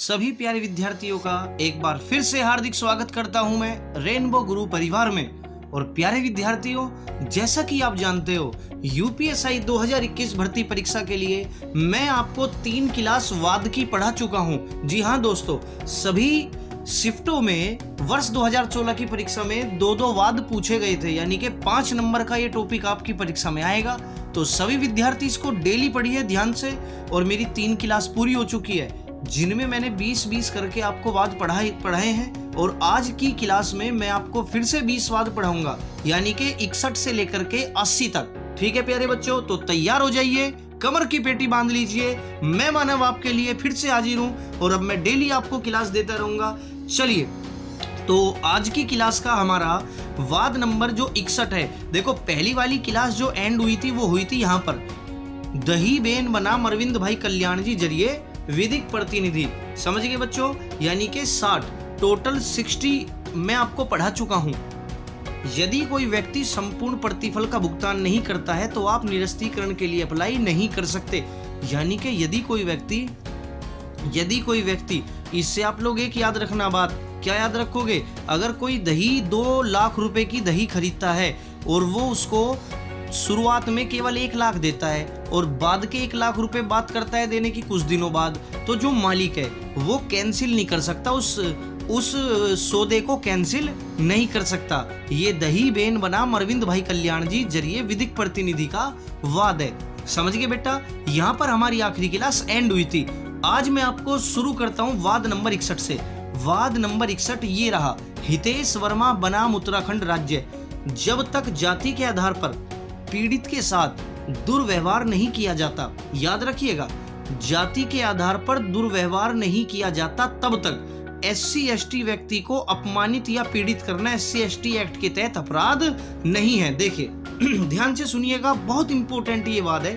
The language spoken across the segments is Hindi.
सभी प्यारे विद्यार्थियों का एक बार फिर से हार्दिक स्वागत करता हूं मैं रेनबो गुरु परिवार में। और प्यारे विद्यार्थियों, जैसा कि आप जानते हो यूपीएससी 2021 भर्ती परीक्षा के लिए मैं आपको 3 क्लास वाद की पढ़ा चुका हूं। जी हां दोस्तों, सभी शिफ्टों में वर्ष 2016 की परीक्षा में 2-2 वाद पूछे गए थे, यानी कि 5 नंबर का ये टॉपिक आपकी परीक्षा में आएगा। तो सभी विद्यार्थी इसको डेली पढ़िए ध्यान से। और मेरी 3 क्लास पूरी हो चुकी है जिनमें मैंने 20-20 करके आपको वाद पढ़ाए हैं। और आज की क्लास में मैं आपको फिर से 20 वाद पढ़ाऊंगा, यानी कि 61 से लेकर के 80 तक। ठीक है प्यारे बच्चों, तो तैयार हो जाइए, कमर की पेटी बांध लीजिए। मैं मानव आपके लिए फिर से हाजिर हूं और अब मैं डेली आपको क्लास देता रहूंगा। चलिए, तो आज की क्लास का हमारा वाद नंबर जो 61 है। देखो, पहली वाली क्लास जो एंड हुई थी वो हुई थी यहाँ पर, दही बेन बनाम अरविंद भाई कल्याण जी जरिए विधिक प्रतिनिधि। समझ गए बच्चों, यानी कि 60 टोटल 60 मैं आपको पढ़ा चुका हूं। यदि कोई व्यक्ति संपूर्ण प्रतिफल का भुगतान नहीं करता है तो आप निरस्तीकरण के लिए अप्लाई नहीं कर सकते। यानी कि यदि कोई व्यक्ति इससे आप लोग एक याद रखना बात, क्या याद रखोगे? अगर कोई दही 2 लाख रुपए की दही खरीदता है और वो उसको शुरुआत में केवल 1 लाख देता है और बाद के 1 लाख रुपए बात करता है देने की कुछ दिनों बाद, तो जो मालिक है वो कैंसिल नहीं कर सकता, उस सौदे को कैंसिल नहीं कर सकता। ये दही बेन बनाम अरविंद भाई कल्याण जी जरिए विधिक प्रतिनिधि का वाद है। समझ गए बेटा? यहाँ पर हमारी आखिरी क्लास एंड हुई थी। आज मैं आपको शुरू करता हूँ वाद नंबर 61 से। वाद नंबर 61 ये रहा, हितेश वर्मा बनाम उत्तराखंड राज्य। जब तक जाति के आधार पर पीड़ित के साथ दुर्व्यवहार नहीं किया जाता, याद रखिएगा, जाति के आधार पर दुर्व्यवहार नहीं किया जाता, तब तक SC/ST व्यक्ति को अपमानित या पीड़ित करना SC/ST एक्ट के तहत अपराध नहीं है। देखिए ध्यान से सुनिएगा, बहुत इंपॉर्टेंट ये वाद है।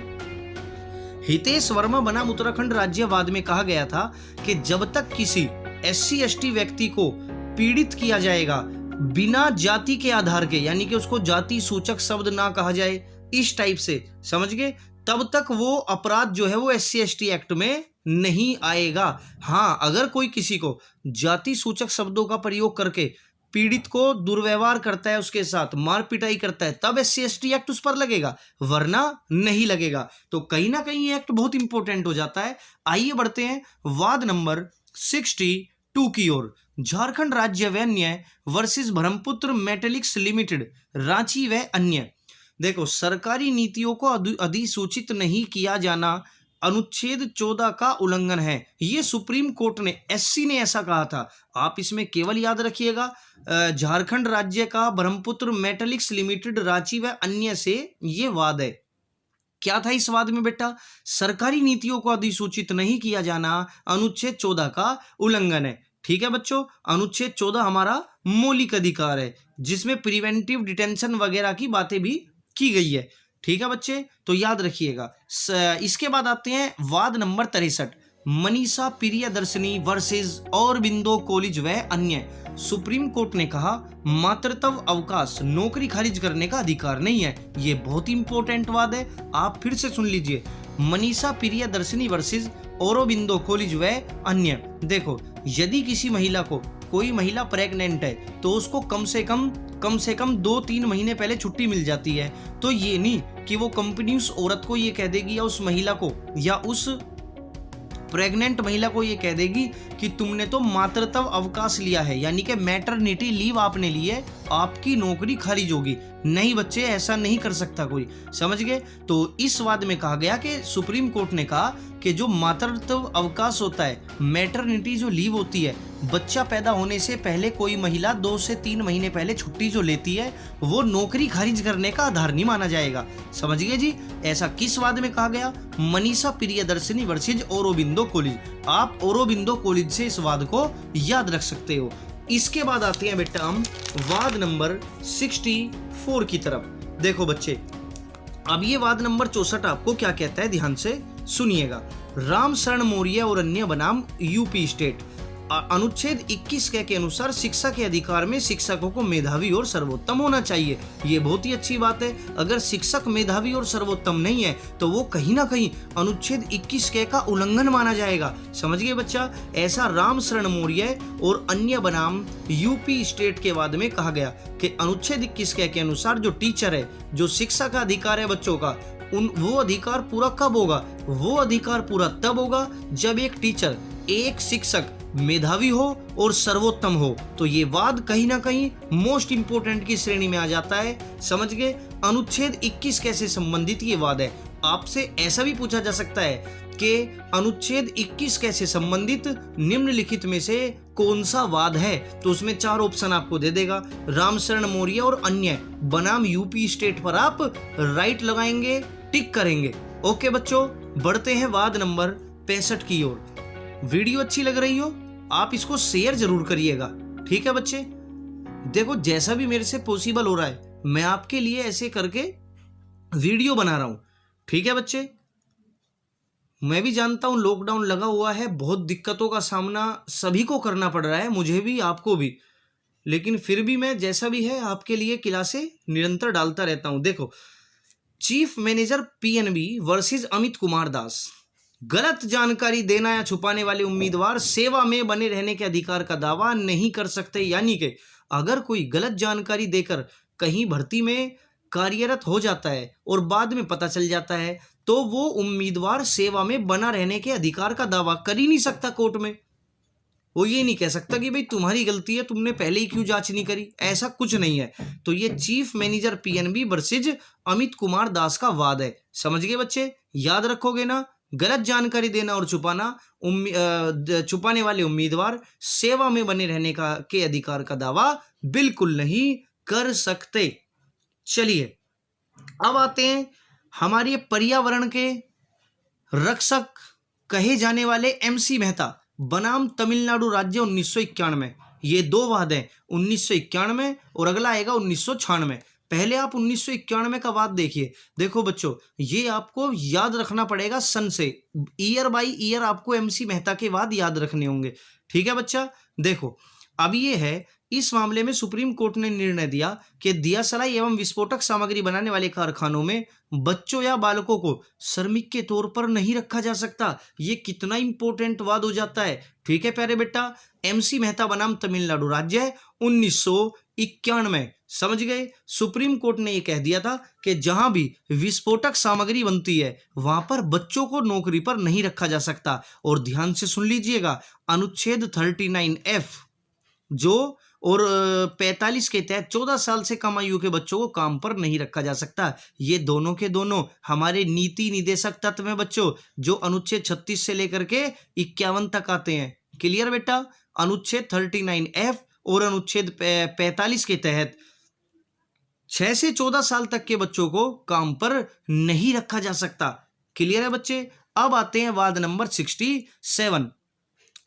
हितेश वर्मा बनाम उत्तराखंड राज्य वाद में कहा गया था कि जब तक किसी SC/ST व्यक्ति को पीड़ित किया जाएगा बिना जाति के आधार के, यानी कि उसको जाति सूचक शब्द ना कहा जाए, इस टाइप से, समझ गए, तब तक वो अपराध जो है वो SC/ST एक्ट में नहीं आएगा। हाँ, अगर कोई किसी को जाति सूचक शब्दों का प्रयोग करके पीड़ित को दुर्व्यवहार करता है, उसके साथ मार पिटाई करता है, तब SC/ST एक्ट उस पर लगेगा, वरना नहीं लगेगा। तो कहीं ना कहीं ये एक्ट बहुत इंपॉर्टेंट हो जाता है। आइए बढ़ते हैं वाद नंबर 62 की ओर। झारखंड राज्य व अन्य versus Brahmaputra metallics limited Ranchi व अन्य। देखो, सरकारी नीतियों को अधिसूचित नहीं किया जाना अनुच्छेद 14 का उल्लंघन है। ये सुप्रीम कोर्ट ने, SC ने ऐसा कहा था। आप इसमें केवल याद रखिएगा, झारखंड राज्य का ब्रह्मपुत्र मेटेलिक्स लिमिटेड रांची व अन्य से ये वाद है। क्या था इस वाद में बेटा? सरकारी नीतियों को अधिसूचित नहीं किया जाना अनुच्छेद 14 का उल्लंघन है। ठीक है बच्चों, अनुच्छेद 14 हमारा मौलिक अधिकार है जिसमें प्रिवेंटिव डिटेंशन वगैरह की बातें भी की गई है। ठीक है बच्चे, तो याद रखिएगा। इसके बाद आते हैं वाद number 63, Manisha Priyadarshini versus Aurobindo college व अन्य। सुप्रीम कोर्ट ने कहा मातृत्व अवकाश नौकरी खारिज करने का अधिकार नहीं है। ये बहुत इंपॉर्टेंट वाद है, आप फिर से सुन लीजिए। मनीषा प्रियदर्शनी वर्सेस औरबिंदो कॉलेज व अन्य। देखो, यदि किसी महिला को, कोई महिला प्रेग्नेंट है तो उसको कम से कम 2-3 महीने पहले छुट्टी मिल जाती है। तो ये नहीं कि वो कंपनी उस औरत को ये कह देगी या उस महिला को या उस प्रेग्नेंट महिला को ये कह देगी कि तुमने तो मातृत्व अवकाश लिया है, यानी कि मैटरनिटी लीव आपने ली है, आपकी नौकरी खारिज होगी। नहीं बच्चे, ऐसा नहीं कर सकता कोई। समझ गए? तो इस वाद में कहा गया कि सुप्रीम कोर्ट ने कहा कि जो मातृत्व अवकाश होता है, मैटरनिटी जो लीव होती है, बच्चा पैदा होने से पहले कोई महिला 2 से 3 महीने पहले छुट्टी जो लेती है, वो नौकरी खारिज करने का आधार नहीं माना जाएगा। समझ गए जी? ऐसा किस वाद में कहा गया? Manisha Priyadarshini versus Aurobindo college. आप औरबिंदो कॉलेज से इस वाद को याद रख सकते हो। इसके बाद आते हैं बेटा हम वाद नंबर 64 की तरफ। देखो बच्चे, अब ये वाद नंबर 64 आपको क्या कहता है, ध्यान से सुनिएगा। राम शरण मौर्य और अन्य बनाम यूपी स्टेट। अनुच्छेद 21 के अनुसार शिक्षा के अधिकार में शिक्षकों को मेधावी और सर्वोत्तम होना चाहिए। ये बहुत ही अच्छी बात है। अगर शिक्षक मेधावी और सर्वोत्तम नहीं है तो वो कहीं ना कहीं अनुच्छेद 21 का उल्लंघन माना जाएगा। समझ गए बच्चा? ऐसा राम शरण मौर्य और अन्य बनाम यूपी स्टेट के वाद में कहा गया कि अनुच्छेद 21 के अनुसार जो टीचर है, जो शिक्षा का अधिकार है बच्चों का, वो अधिकार पूरा कब होगा? वो अधिकार पूरा तब होगा जब एक टीचर, एक शिक्षक मेधावी हो और सर्वोत्तम हो। तो ये वाद कहीं ना कहीं मोस्ट इंपोर्टेंट की श्रेणी में आ जाता है। समझ गए? अनुच्छेद 21 कैसे संबंधित ये वाद है। आपसे ऐसा भी पूछा जा सकता है कि अनुच्छेद 21 कैसे संबंधित निम्नलिखित में से कौन सा वाद है? तो उसमें 4 ऑप्शन आपको दे देगा। राम शरण मौर्य और अन्य बनाम यूपी स्टेट पर आप राइट लगाएंगे, टिक करेंगे। ओके बच्चों, बढ़ते हैं वाद नंबर 65 की ओर। वीडियो अच्छी लग रही हो आप इसको शेयर जरूर करिएगा, ठीक है बच्चे? देखो, जैसा भी मेरे से पॉसिबल हो रहा है मैं आपके लिए ऐसे करके वीडियो बना रहा हूं, ठीक है बच्चे? मैं भी जानता हूं लॉकडाउन लगा हुआ है, बहुत दिक्कतों का सामना सभी को करना पड़ रहा है, मुझे भी, आपको भी, लेकिन फिर भी मैं जैसा भी है आपके लिए क्लासे निरंतर डालता रहता हूं। देखो, chief manager PNB versus Amit Kumar Das. गलत जानकारी देना या छुपाने वाले उम्मीदवार सेवा में बने रहने के अधिकार का दावा नहीं कर सकते। यानी कि अगर कोई गलत जानकारी देकर कहीं भर्ती में कार्यरत हो जाता है और बाद में पता चल जाता है तो वो उम्मीदवार सेवा में बना रहने के अधिकार का दावा कर ही नहीं सकता कोर्ट में। वो ये नहीं कह सकता कि भाई तुम्हारी गलती है, तुमने पहले ही क्यों जांच नहीं करी। ऐसा कुछ नहीं है। तो ये chief manager PNB versus Amit Kumar Das का वाद है। समझ गए बच्चे? याद रखोगे ना? गलत जानकारी देना और छुपाने वाले उम्मीदवार सेवा में बने रहने के अधिकार का दावा बिल्कुल नहीं कर सकते। चलिए अब आते हैं हमारे पर्यावरण के रक्षक कहे जाने वाले एमसी मेहता बनाम तमिलनाडु राज्य 1991। ये 2 वाद हैं, 1991 और अगला आएगा 1996। पहले आप 1991 का वाद देखिए। देखो बच्चों, ये आपको याद रखना पड़ेगा सन से, ईयर बाय ईयर आपको एमसी मेहता के वाद याद रखने होंगे, ठीक है बच्चा? देखो, अब ये है, इस मामले में सुप्रीम कोर्ट ने निर्णय दिया कि दिया सलाई एवं विस्फोटक सामग्री बनाने वाले कारखानों में बच्चों या बालकों को श्रमिक के तौर पर नहीं रखा जा सकता। ये कितना इंपॉर्टेंट वाद हो जाता है, ठीक है प्यारे बेटा? एमसी मेहता बनाम तमिलनाडु राज्य 1991। समझ गए? सुप्रीम कोर्ट ने यह कह दिया था कि जहां भी विस्फोटक सामग्री बनती है वहां पर बच्चों को नौकरी पर नहीं रखा जा सकता। और ध्यान से सुन लीजिएगा, अनुच्छेद 39F जो और 45 के तहत 14 साल से कम आयु के बच्चों को काम पर नहीं रखा जा सकता। ये दोनों के दोनों हमारे नीति निदेशक तत्व में बच्चों, जो अनुच्छेद 36 से लेकर के 51 तक आते हैं। क्लियर बेटा? अनुच्छेद 39F और अनुच्छेद 45 के तहत 6 से 14 साल तक के बच्चों को काम पर नहीं रखा जा सकता। क्लियर है बच्चे? अब आते हैं वाद नंबर 67।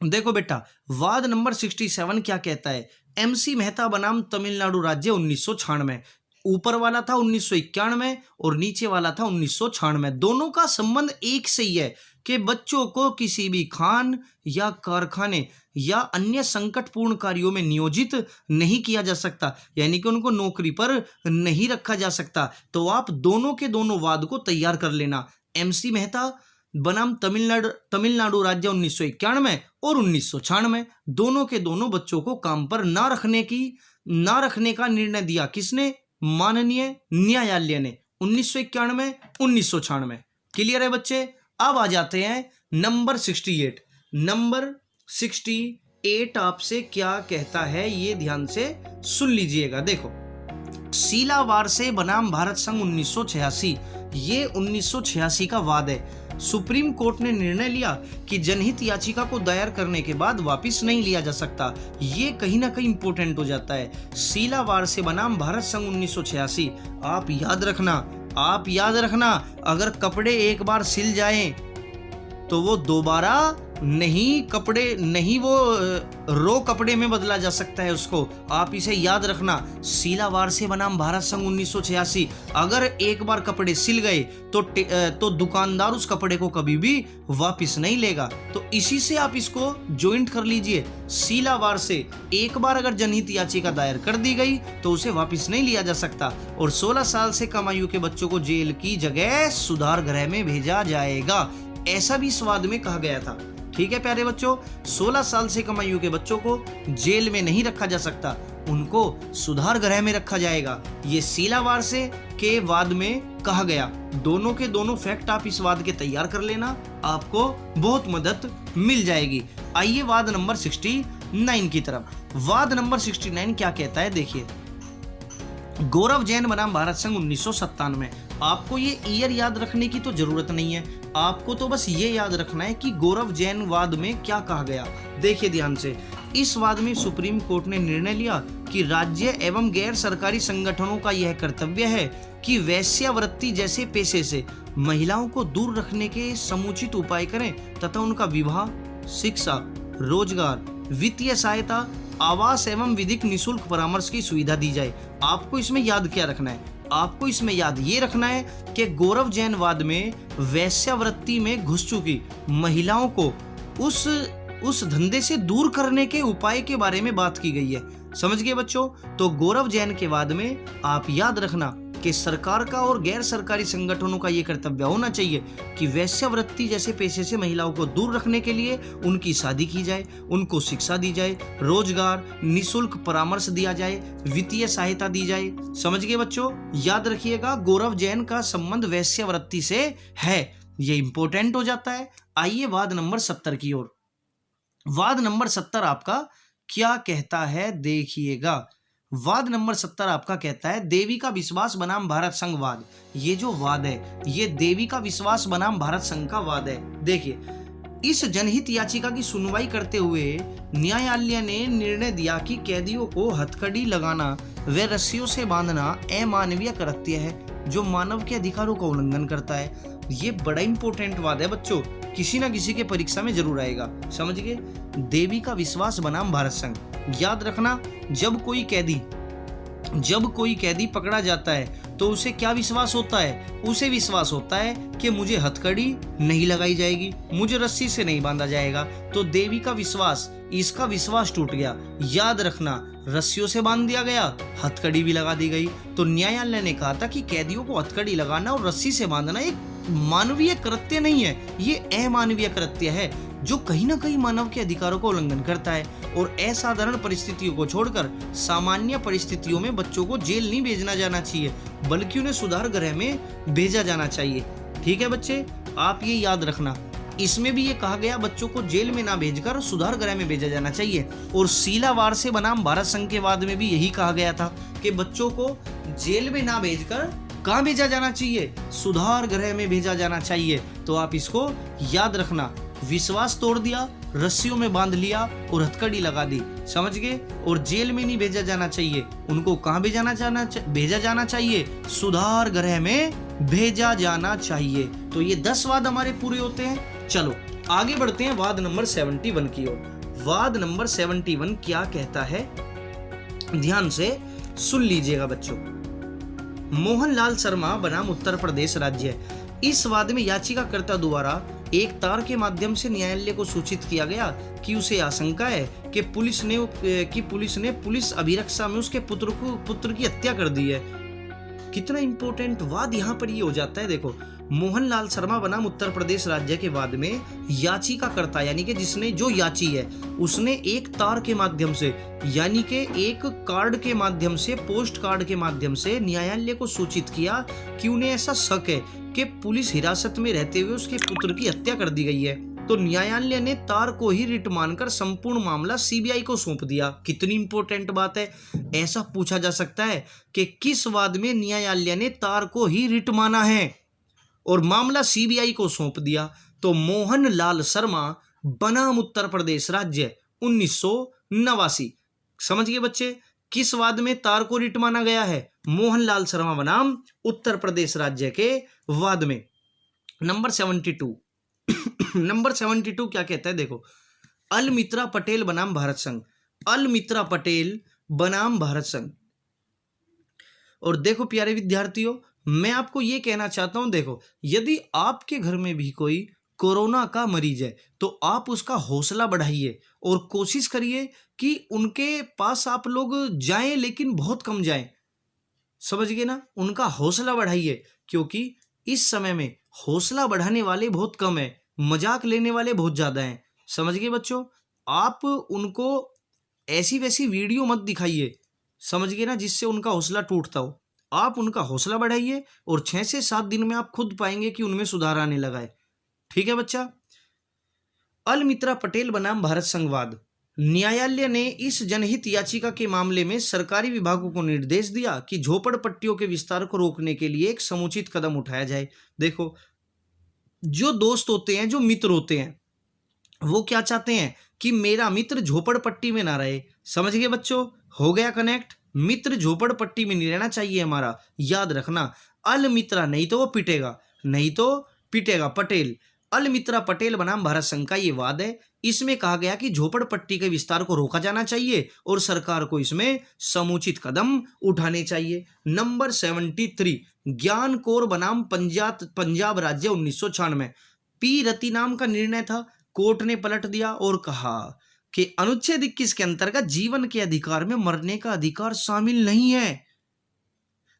देखो बेटा, वाद नंबर 67 क्या कहता है? एमसी मेहता बनाम तमिलनाडु राज्य 1996। ऊपर वाला था 1991 और नीचे वाला था 1996। दोनों का संबंध एक से ही है कि बच्चों को किसी भी खान या कारखाने या अन्य संकटपूर्ण कार्यों में नियोजित नहीं किया जा सकता, यानी कि उनको नौकरी पर नहीं रखा जा सकता। तो आप दोनों के दोनों वाद को तैयार कर लेना। एमसी मेहता बनाम तमिलनाडु राज्य 1991 और 1996, दोनों के दोनों बच्चों को काम पर ना रखने का निर्णय दिया। किसने? माननीय न्यायालय ने 1991 1996। क्लियर है बच्चे? अब आ जाते हैं नंबर 68। नंबर 68 आपसे क्या कहता है ये ध्यान से सुन लीजिएगा। देखो, शीला वारसे बनाम भारत संघ 1986। ये 1986 का वाद है। सुप्रीम कोर्ट ने निर्णय लिया कि जनहित याचिका को दायर करने के बाद वापस नहीं लिया जा सकता। ये कहीं ना कहीं इंपॉर्टेंट हो जाता है। शीला वारसे बनाम भारत संघ 1986। आप याद रखना, अगर कपड़े एक बार सिल जाएं तो वो दोबारा नहीं कपड़े नहीं वो रो कपड़े में बदला जा सकता है उसको। आप इसे याद रखना। सीलावार से बनाम भारत संघ 1986, अगर एक बार कपड़े सिल गए तो दुकानदार उस कपड़े को कभी भी वापस नहीं लेगा। तो इसी से आप इसको ज्वाइंट कर लीजिए। सीलावार से एक बार अगर जनहित याचिका दायर कर दी गई तो उसे वापस नहीं लिया जा सकता। और 16 साल से कम आयु के बच्चों को जेल की जगह सुधार गृह में भेजा जाएगा, ऐसा भी इस वाद में कहा गया था। ठीक है प्यारे बच्चों, 16 साल से कम आयु के बच्चों को जेल में नहीं रखा जा सकता, उनको सुधार गृह में रखा जाएगा। ये सीलावार से के वाद में कहा गया। दोनों के दोनों फैक्ट आप इस वाद के तैयार कर लेना, आपको बहुत मदद मिल जाएगी। आइए वाद नंबर 69 की तरफ। वाद नंबर 69 क्या कहता है, देखिए। गौरव जैन बनाम भारत संघ 1997। आपको ये ईयर याद रखने की तो जरूरत नहीं है, आपको तो बस ये याद रखना है कि गौरव जैन वाद में क्या कहा गया। देखिए ध्यान से, इस वाद में सुप्रीम कोर्ट ने निर्णय लिया कि राज्य एवं गैर सरकारी संगठनों का यह कर्तव्य है कि वेश्यावृत्ति जैसे पेशे से महिलाओं को दूर रखने के समुचित उपाय करें तथा उनका विवाह, शिक्षा, रोजगार, वित्तीय सहायता, आवास एवं विधिक निशुल्क परामर्श की सुविधा दी जाए। आपको इसमें याद क्या रखना है, आपको इसमें याद ये रखना है कि गौरव जैन वाद में वेश्यावृत्ति में घुस चुकी महिलाओं को उस धंधे से दूर करने के उपाय के बारे में बात की गई है। समझ गए बच्चों? तो गौरव जैन के वाद में आप याद रखना कि सरकार का और गैर सरकारी संगठनों का ये कर्तव्य होना चाहिए कि वेश्यावृत्ति जैसे पेशे से महिलाओं को दूर रखने के लिए उनकी शादी की जाए, उनको शिक्षा दी जाए, रोजगार, निशुल्क परामर्श दिया जाए, वित्तीय सहायता दी जाए। समझ गए बच्चों? याद रखिएगा, गौरव जैन का संबंध वेश्यावृत्ति से है, ये इंपॉर्टेंट हो जाता है। आइए वाद नंबर 70 की ओर। वाद नंबर 70 आपका क्या कहता है, देखिएगा। वाद नंबर 70 आपका कहता है देविका विश्वास बनाम भारत संघ वाद। ये जो वाद है ये देविका विश्वास बनाम भारत संघ का वाद है। देखिए, इस जनहित याचिका की सुनवाई करते हुए न्यायालय ने निर्णय दिया कि कैदियों को हथकड़ी लगाना व रस्सियों से बांधना अमानवीय कृत्य है जो मानव के अधिकारों का उल्लंघन करता है। ये बड़ा इंपॉर्टेंट वाद है बच्चों, किसी ना किसी के परीक्षा में जरूर आएगा। समझ गए? देविका विश्वास बनाम भारत संघ। याद रखना, जब कोई कैदी पकड़ा जाता है तो उसे क्या विश्वास होता है? उसे विश्वास होता है कि मुझे हथकड़ी नहीं लगाई जाएगी, मुझे रस्सी से नहीं बांधा जाएगा। तो देविका विश्वास, इसका विश्वास टूट गया। याद रखना, रस्सियों से बांध दिया गया, हथकड़ी भी लगा दी गई। तो न्यायालय ने कहा था कि कैदियों को हथकड़ी लगाना और रस्सी से बांधना एक मानवीय कृत्य नहीं है, ये अमानवीय कृत्य है जो कहीं ना कहीं मानव के अधिकारों का उल्लंघन करता है। और असाधारण परिस्थितियों को छोड़कर सामान्य परिस्थितियों में बच्चों को जेल नहीं भेजना जाना चाहिए, बल्कि उन्हें सुधार गृह में भेजा जाना चाहिए। ठीक है बच्चे, आप ये याद रखना। इसमें भी ये कहा गया बच्चों को जेल में ना भेजकर सुधार गृह में भेजा जाना चाहिए। और सीलावार से बनाम भारत संघ के वाद में भी यही कहा गया था कि बच्चों को जेल में ना भेजकर कहाँ भेजा जाना चाहिए? सुधार गृह में भेजा जाना चाहिए। तो आप इसको याद रखना। विश्वास तोड़ दिया, रस्सियों में बांध लिया और हथकड़ी लगा दी। समझ गए? और जेल में नहीं भेजा जाना चाहिए, उनको कहाँ भेजा जाना चाहिए? सुधार गृह में भेजा जाना चाहिए। तो ये 10 वाद हमारे पूरे होते हैं। चलो आगे बढ़ते हैं वाद नंबर 71 की ओर। वाद नंबर 71 क्या कहता है, ध्यान से सुन लीजिएगा बच्चों। मोहनलाल शर्मा बनाम उत्तर प्रदेश राज्य। इस वाद में याचिकाकर्ता द्वारा एक तार के माध्यम से न्यायालय को सूचित किया गया कि उसे आशंका है कि पुलिस ने पुलिस अभिरक्षा में उसके पुत्र की हत्या कर दी है। कितना इंपॉर्टेंट वाद यहाँ पर ये हो जाता है। देखो, मोहनलाल शर्मा बनाम उत्तर प्रदेश राज्य के वाद में याचिकाकर्ता यानी कि जिसने जो याची है उसने एक तार के माध्यम से यानी कि एक कार्ड के माध्यम से, पोस्ट कार्ड के माध्यम से न्यायालय को सूचित किया कि उन्हें ऐसा शक है कि पुलिस हिरासत में रहते हुए उसके पुत्र की हत्या कर दी गई है। तो न्यायालय ने तार को ही रिट मानकर संपूर्ण मामला सीबीआई को सौंप दिया। कितनी इंपॉर्टेंट बात है। ऐसा पूछा जा सकता है कि किस वाद में न्यायालय ने तार को ही रिट माना है और मामला सीबीआई को सौंप दिया? तो मोहनलाल शर्मा बनाम उत्तर प्रदेश राज्य 1989। समझ गए बच्चे? किस वाद में तार को रिट माना गया है? मोहनलाल शर्मा बनाम उत्तर प्रदेश राज्य के वाद में। नंबर 72, नंबर 72 क्या कहता है देखो, अलमित्रा पटेल बनाम भारत संघ, अलमित्रा पटेल बनाम भारत संघ। और देखो प्यारे विद्यार्थियों, मैं आपको ये कहना चाहता हूं, देखो यदि आपके घर में भी कोई कोरोना का मरीज है तो आप उसका हौसला बढ़ाइए और कोशिश करिए कि उनके पास आप लोग जाएं, लेकिन बहुत कम जाएं, समझ गए ना, उनका हौसला बढ़ाइए, क्योंकि इस समय में हौसला बढ़ाने वाले बहुत कम है, मजाक लेने वाले बहुत ज्यादा हैं, समझ गए बच्चों। आप उनको ऐसी वैसी वीडियो मत दिखाइए, समझ गए ना, जिससे उनका हौसला टूटता हो। आप उनका हौसला बढ़ाइए और 6 से 7 दिन में आप खुद पाएंगे कि उनमें सुधार आने लगा है। ठीक है बच्चा। अलमित्रा पटेल बनाम भारत संघवाद, न्यायालय ने इस जनहित याचिका के मामले में सरकारी विभागों को निर्देश दिया कि झोपड़पट्टियों के विस्तार को रोकने के लिए एक समुचित कदम उठाया जाए। देखो, जो दोस्त होते हैं, जो मित्र होते हैं, वो क्या चाहते हैं कि मेरा मित्र झोपड़पट्टी में ना रहे, समझ गए बच्चों, हो गया कनेक्ट। मित्र झोपड़पट्टी में नहीं रहना चाहिए हमारा, याद रखना। अलमित्रा नहीं तो वो पिटेगा, नहीं तो पिटेगा पटेल, अलमित्रा पटेल बनाम भारत संघ का ये वाद है। इसमें कहा गया कि झोपड़पट्टी के विस्तार को रोका जाना चाहिए और सरकार को इसमें समुचित कदम उठाने चाहिए। नंबर 73, ज्ञान कौर बनाम पंजाब राज्य 1996, पी रति नाम का निर्णय था, कोर्ट ने पलट दिया और कहा कि अनुच्छेद 21 के अंतर्गत जीवन के अधिकार में मरने का अधिकार शामिल नहीं है।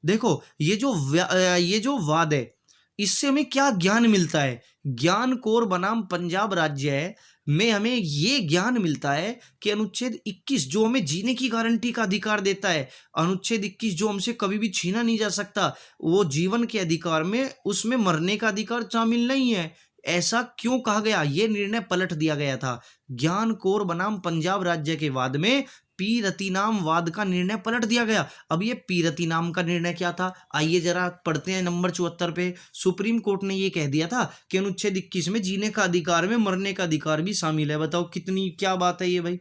देखो ये जो वाद है, इससे हमें क्या ज्ञान मिलता है? ज्ञान कौर बनाम पंजाब राज्य में हमें ये ज्ञान मिलता है कि अनुच्छेद 21 जो हमें जीने की गारंटी का अधिकार देता है, अनुच्छेद 21 जो हमसे कभी भी छीना नहीं जा सकता, वो जीवन के अधिकार में उसमें मरने का अधिकार शामिल नहीं है। ऐसा क्यों कहा गया? ये निर्णय पलट दिया गया था। ज्ञान कौर बनाम पंजाब राज्य के वाद में पी रतिनाम वाद का निर्णय पलट दिया गया। अब ये पी रतिनाम का निर्णय क्या था, आइए जरा पढ़ते हैं। नंबर 74 पे सुप्रीम कोर्ट ने ये कह दिया था कि अनुच्छेद 21 में जीने का अधिकार में मरने का अधिकार भी शामिल है। बताओ कितनी क्या बात है ये भाई।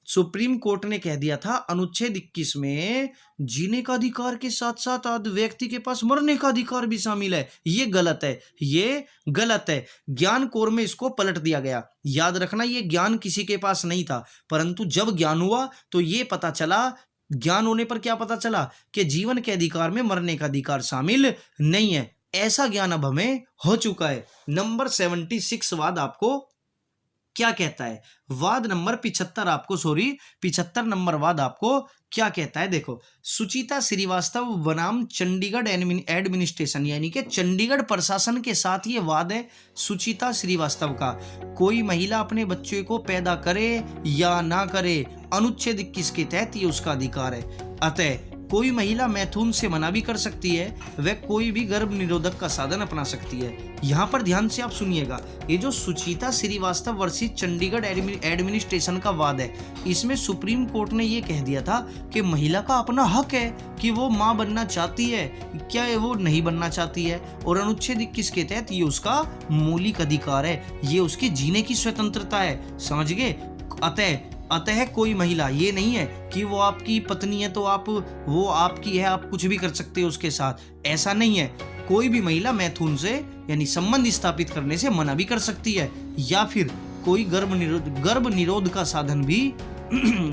सुप्रीम कोर्ट ने कह दिया था अनुच्छेद 21 में जीने का अधिकार के साथ साथ व्यक्ति के पास मरने का अधिकार भी शामिल है। ये गलत है, ये गलत है। ज्ञान कौर में इसको पलट दिया गया। याद रखना, ये ज्ञान किसी के पास नहीं था, परंतु जब ज्ञान हुआ तो ये पता चला, ज्ञान होने पर क्या पता चला कि जीवन के अधिकार में मरने का अधिकार शामिल नहीं है। ऐसा ज्ञान अब हमें हो चुका है। नंबर 76 वाद आपको क्या कहता है? वाद नंबर 75 नंबर वाद आपको क्या कहता है? देखो, सुचिता श्रीवास्तव बनाम चंडीगढ़ एडमिनिस्ट्रेशन, यानी कि चंडीगढ़ प्रशासन के साथ ये वाद है सुचिता श्रीवास्तव का। कोई महिला अपने बच्चे को पैदा करे या ना करे, अनुच्छेद 21 के तहत ये उसका अधिकार है। अतः कोई महिला मैथुन से मना भी कर सकती है, वह कोई भी गर्भ निरोधक का साधन अपना सकती है। यहाँ पर ध्यान से आप सुनिएगा, ये जो सुचिता श्रीवास्तव वर्सेस चंडीगढ़ एडमिनिस्ट्रेशन का वाद है, इसमें सुप्रीम कोर्ट ने ये कह दिया था कि महिला का अपना हक है कि वो माँ बनना चाहती है, क्या वो नहीं बनना चाहती है, और अनुच्छेद 21 के तहत ये उसका मौलिक अधिकार है, ये उसकी जीने की स्वतंत्रता है। समझ गए? अतः कोई महिला, ये नहीं है कि वो आपकी पत्नी है तो वो आपकी है, आप कुछ भी कर सकते हो उसके साथ, ऐसा नहीं है। कोई भी महिला मैथुन से यानी संबंध स्थापित करने से मना भी कर सकती है, या फिर कोई गर्भ निरोध का साधन भी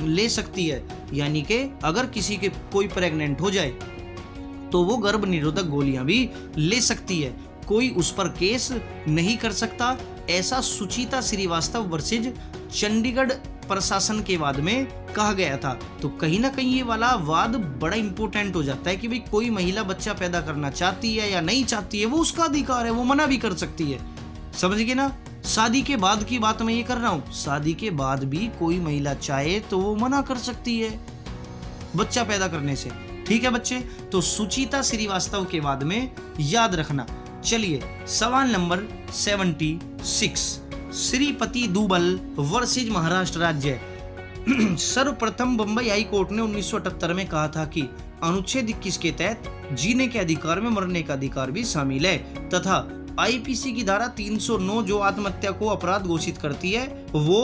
ले सकती है। यानी कि अगर किसी के कोई प्रेग्नेंट हो जाए तो वो गर्भ निरोधक गोलियां भी ले सकती है, कोई उस पर केस नहीं कर सकता। ऐसा सुचिता श्रीवास्तव वर्सेज चंडीगढ़ प्रशासन के वाद में कहा गया था। तो कहीं ना कहीं ये वाला वाद बड़ा इंपॉर्टेंट हो जाता है कि भाई कोई महिला बच्चा पैदा करना चाहती है या नहीं चाहती है, वो उसका अधिकार है, वो मना भी कर सकती है। समझ गए ना? शादी के बाद की बात मैं ये कर रहा हूँ, शादी के बाद भी कोई महिला चाहे तो वो मना कर सकती है बच्चा पैदा करने से। ठीक है बच्चे, तो सुचिता श्रीवास्तव के वाद में याद रखना। चलिए सवाल नंबर 76, श्रीपति दूबल वर्सेज महाराष्ट्र राज्य। सर्वप्रथम बंबई हाई कोर्ट ने 1978 में कहा था कि अनुच्छेद 21 के तहत जीने के अधिकार में मरने का अधिकार भी शामिल है, तथा आईपीसी की धारा 309 जो आत्महत्या को अपराध घोषित करती है वो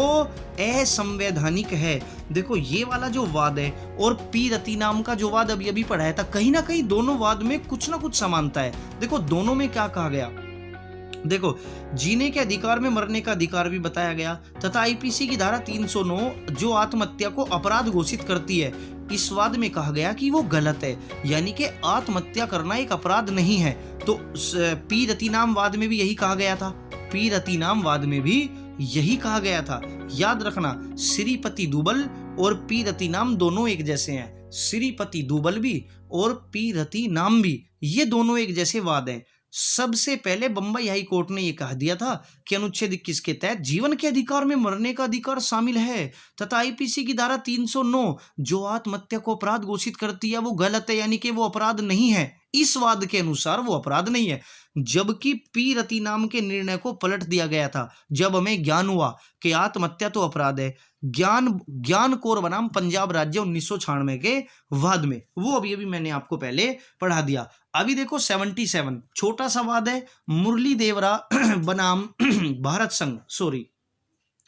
असंवैधानिक है। देखो ये वाला जो वाद है और पी रति नाम का जो वाद अभी पढ़ाया था, कहीं ना कहीं दोनों वाद में कुछ ना कुछ समानता है। देखो दोनों में क्या कहा गया, देखो, जीने के अधिकार में मरने का अधिकार भी बताया गया, तथा आईपीसी की धारा 309 जो आत्महत्या को अपराध घोषित करती है, इस वाद में कहा गया कि वो गलत है, यानी कि आत्महत्या करना एक अपराध नहीं है। तो पी रतिनाम वाद में भी यही कहा गया था, पी रतिनाम वाद में भी यही कहा गया था। याद रखना, श्रीपति दुबल और पी रतिनाम दोनों एक जैसे हैं। श्रीपति दुबल भी और पी रतिनाम भी, ये दोनों एक जैसे वाद हैं। सबसे पहले बंबई हाई कोर्ट ने यह कह दिया था कि अनुच्छेद 21 के तहत जीवन के अधिकार में मरने का अधिकार शामिल है, तथा आईपीसी की धारा 309 जो आत्महत्या को अपराध घोषित करती है वो गलत है, यानी कि वो अपराध नहीं है। इस वाद के अनुसार वो अपराध नहीं है। जबकि पी रतिनाम के निर्णय को पलट दिया गया था जब हमें ज्ञान हुआ कि आत्महत्या तो अपराध है। ज्ञान कौर बनाम पंजाब राज्य 1996 के वाद में, वो अभी मैंने आपको पहले पढ़ा दिया। अभी देखो 77 छोटा सा वाद है, मुरली देवरा बनाम भारत संघ, सॉरी।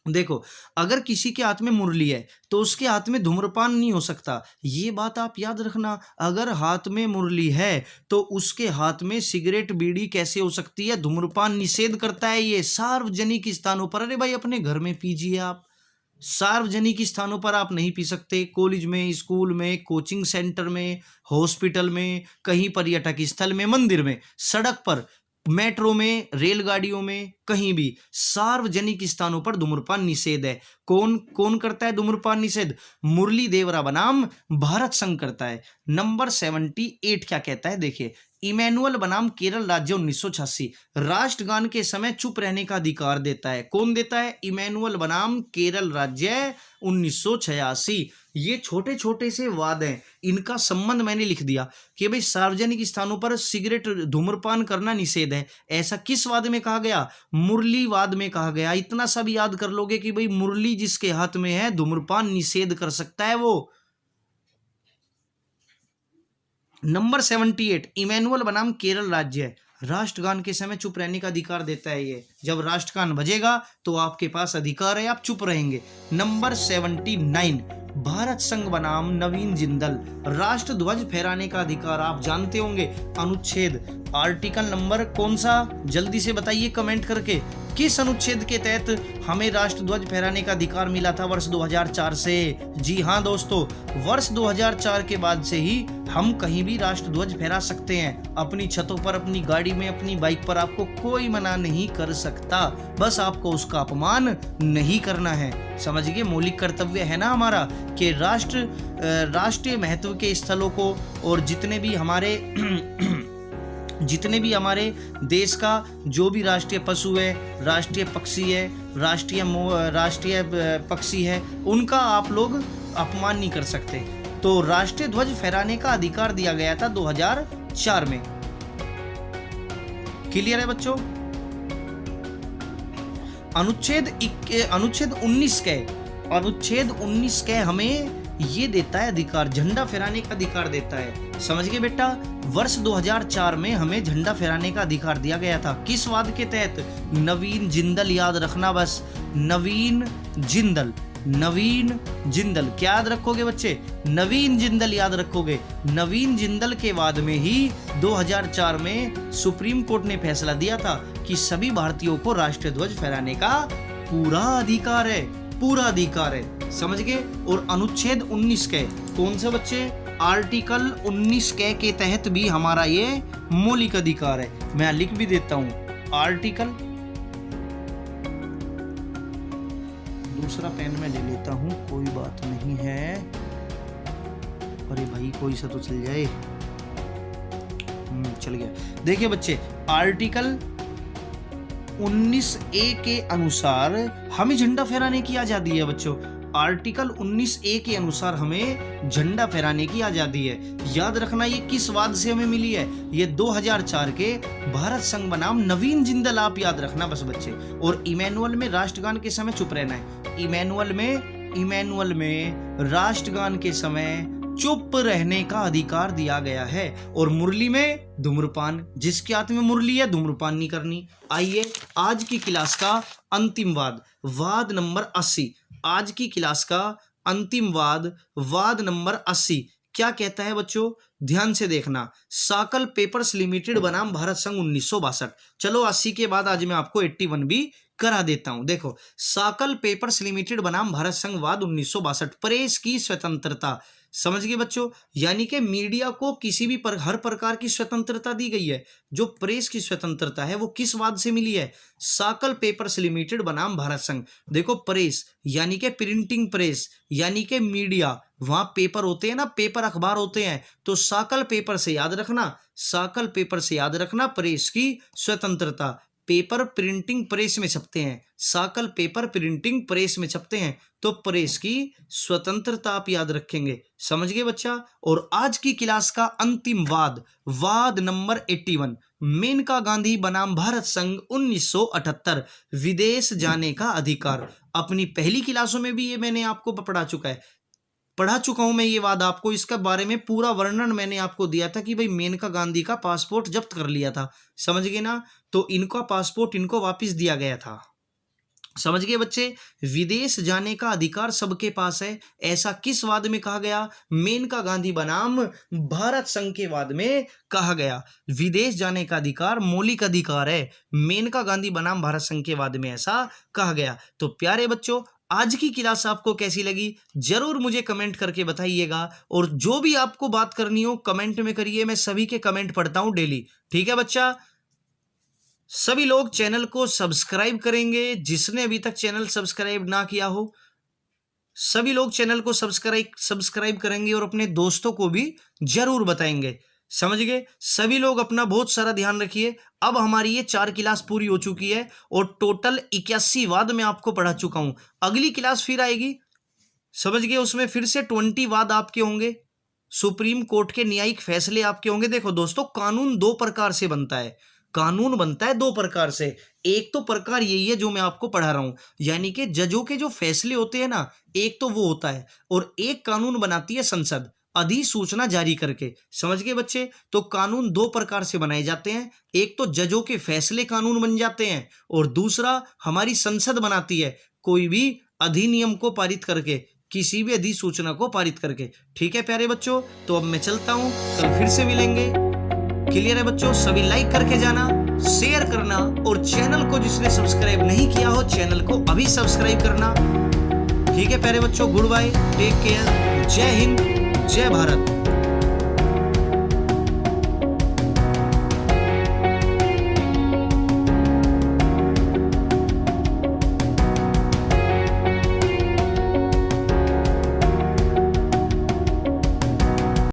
देखो, अगर किसी के हाथ में मुरली है तो उसके हाथ में धूम्रपान नहीं हो सकता, ये बात आप याद रखना। अगर हाथ में मुरली है तो उसके हाथ में सिगरेट बीड़ी कैसे हो सकती है? धूम्रपान निषेध करता है ये सार्वजनिक स्थानों पर। अरे भाई, अपने घर में पीजिए आप, सार्वजनिक स्थानों पर आप नहीं पी सकते। कॉलेज में, स्कूल में, कोचिंग सेंटर में, हॉस्पिटल में, कहीं पर्यटक स्थल में, मंदिर में, सड़क पर, मेट्रो में, रेलगाड़ियों में, कहीं भी सार्वजनिक स्थानों पर धूम्रपान निषेध है। कौन कौन करता है धूम्रपान निषेध? मुरली देवरा बनाम भारत संघ करता है। नंबर 78 क्या कहता है? देखिए, इमैनुअल बनाम केरल राज्य 1986 राष्ट्रगान के समय चुप रहने का अधिकार देता है। कौन देता है? इमैनुअल बनाम केरल राज्य 1986। ये छोटे छोटे से वाद हैं, इनका संबंध मैंने लिख दिया कि भाई सार्वजनिक स्थानों पर सिगरेट धूम्रपान करना निषेध है। ऐसा किस वाद में कहा गया? मुरली वाद में कहा गया। इतना सा भी याद कर लोगे कि भाई मुरली जिसके हाथ में है धूम्रपान निषेध कर सकता है वो। नंबर 78 इमैनुअल बनाम केरल राज्य राष्ट्रगान के समय चुप रहने का अधिकार देता है। ये जब राष्ट्रगान बजेगा तो आपके पास अधिकार है, आप चुप रहेंगे। नंबर 79 भारत संघ बनाम नवीन जिंदल राष्ट्र ध्वज फहराने का अधिकार आप जानते होंगे। अनुच्छेद आर्टिकल नंबर कौन सा? जल्दी से बताइए कमेंट करके। किस अनुच्छेद के तहत हमें राष्ट्र ध्वज फहराने का अधिकार मिला था वर्ष 2004 से? जी हाँ दोस्तों, वर्ष 2004 के बाद से ही हम कहीं भी राष्ट्र ध्वज फहरा सकते हैं। अपनी छतों पर, अपनी गाड़ी में, अपनी बाइक पर आपको कोई मना नहीं कर सकता, बस आपको उसका अपमान नहीं करना है। समझ गए? मौलिक कर्तव्य है ना हमारा कि राष्ट्रीय महत्व के स्थलों को और जितने भी देश का जो भी राष्ट्रीय पशु है, राष्ट्रीय पक्षी है, राष्ट्रीय पक्षी है, उनका आप लोग अपमान नहीं कर सकते। तो राष्ट्रीय ध्वज फहराने का अधिकार दिया गया था 2004 में। क्लियर है बच्चों? अनुच्छेद 19 के हमें ये देता है अधिकार, झंडा फहराने का अधिकार देता है। समझ गए बेटा? वर्ष 2004 में हमें झंडा फहराने का अधिकार दिया गया था। किस वाद के तहत? नवीन जिंदल, याद रखना बस, नवीन जिंदल क्या याद रखोगे बच्चे? नवीन जिंदल याद रखोगे। नवीन जिंदल के वाद में ही 2004 में सुप्रीम कोर्ट ने फैसला दिया था कि सभी भारतीयों को राष्ट्रीय ध्वज फहराने का पूरा अधिकार है। समझ गए? और अनुच्छेद 19 के कौन से बच्चे? आर्टिकल 19 के तहत भी हमारा ये मौलिक अधिकार है। मैं लिख भी देता हूं, आर्टिकल, दूसरा पेन में ले लेता हूं, कोई बात नहीं है। अरे भाई कोई सा तो चल जाए। चल गया। देखिए बच्चे, आर्टिकल 19A के अनुसार हमें झंडा फहराने की आजादी है बच्चों। आर्टिकल 19A के अनुसार हमें झंडा फहराने की आजादी है। याद रखना, ये किस वाद से हमें मिली है? ये 2004 के भारत संघ बनाम नवीन जिंदल, आप याद रखना बस बच्चे। और इमैनुअल में राष्ट्रगान के समय चुप रहना है। इमैनुअल में राष्ट्रगान के समय चुप रहने का अधिकार दिया गया है। और मुरली में धूम्रपान, जिसके हाथ में मुरली है धूम्रपान नहीं करनी। आइए आज की क्लास का अंतिम वाद नंबर 80। आज की क्लास का अंतिम वाद नंबर 80 क्या कहता है बच्चों, ध्यान से देखना। साकल पेपर्स लिमिटेड बनाम भारत संघ 1962। चलो 80 के बाद आज मैं आपको 81 भी करा देता हूं। देखो, साकल पेपर्स लिमिटेड बनाम भारत संघवाद 1962, प्रेस की स्वतंत्रता। समझ गए बच्चों, यानी कि मीडिया को किसी भी हर प्रकार की स्वतंत्रता दी गई है। जो प्रेस की स्वतंत्रता है वो किस वाद से मिली है, साकल पेपर्स लिमिटेड बनाम भारत संघ। देखो, प्रेस यानी कि प्रिंटिंग प्रेस, यानी कि मीडिया, वहां पेपर होते हैं ना, पेपर अखबार होते हैं। तो साकल पेपर से याद रखना, साकल पेपर से याद रखना प्रेस की स्वतंत्रता। पेपर प्रिंटिंग प्रेस में छपते हैं, साकल पेपर प्रिंटिंग प्रेस में छपते हैं, तो प्रेस की स्वतंत्रता आप याद रखेंगे। समझ गए बच्चा। और आज की क्लास का अंतिम वाद, वाद नंबर 81, मेनका गांधी बनाम भारत संघ 1978, विदेश जाने का अधिकार। अपनी पहली क्लासों में भी ये मैंने आपको पढ़ा चुका हूं मैं ये वाद आपको। इसका बारे में पूरा वर्णन मैंने आपको दिया था कि भाई मेनका गांधी का पासपोर्ट जब्त कर लिया था, समझ गए ना। तो इनका पासपोर्ट इनको वापस दिया गया था। समझ गए बच्चे। विदेश जाने का अधिकार सबके पास है, ऐसा किस वाद में कहा गया, मेनका गांधी बनाम भारत संघ के वाद में कहा गया। विदेश जाने का अधिकार मौलिक अधिकार है, मेनका गांधी बनाम भारत संघ के वाद में ऐसा कहा गया। तो प्यारे बच्चों, आज की क्लास आपको कैसी लगी जरूर मुझे कमेंट करके बताइएगा। और जो भी आपको बात करनी हो कमेंट में करिए, मैं सभी के कमेंट पढ़ता हूं डेली। ठीक है बच्चा। सभी लोग चैनल को सब्सक्राइब करेंगे, जिसने अभी तक चैनल सब्सक्राइब ना किया हो सभी लोग चैनल को सब्सक्राइब करेंगे और अपने दोस्तों को भी जरूर बताएंगे। समझ गए। सभी लोग अपना बहुत सारा ध्यान रखिए। अब हमारी ये 4 क्लास पूरी हो चुकी है और टोटल 81 वाद मैं आपको पढ़ा चुका हूं। अगली क्लास फिर आएगी, समझ गए, उसमें फिर से 20 वाद आपके होंगे, सुप्रीम कोर्ट के न्यायिक फैसले आपके होंगे। देखो दोस्तों, कानून 2 प्रकार से बनता है, कानून बनता है 2 प्रकार से। एक तो प्रकार यही है जो मैं आपको पढ़ा रहा हूं, यानी कि जजों के जो फैसले होते हैं ना, एक तो वो होता है, और एक कानून बनाती है संसद अधिसूचना जारी करके। समझ गए बच्चे। तो कानून 2 प्रकार से बनाए जाते हैं, एक तो जजों के फैसले कानून बन जाते हैं, और दूसरा हमारी संसद बनाती है कोई भी अधिनियम को पारित करके, किसी भी अधिसूचना को पारित करके। ठीक है प्यारे बच्चों, तो अब मैं चलता हूं, कल फिर से मिलेंगे। क्लियर है बच्चों। सभी लाइक करके जाना, शेयर करना, और चैनल को जिसने सब्सक्राइब नहीं किया हो चैनल को अभी सब्सक्राइब करना। ठीक है प्यारे बच्चों, गुड बाय, टेक केयर, जय हिंद, जय भारत।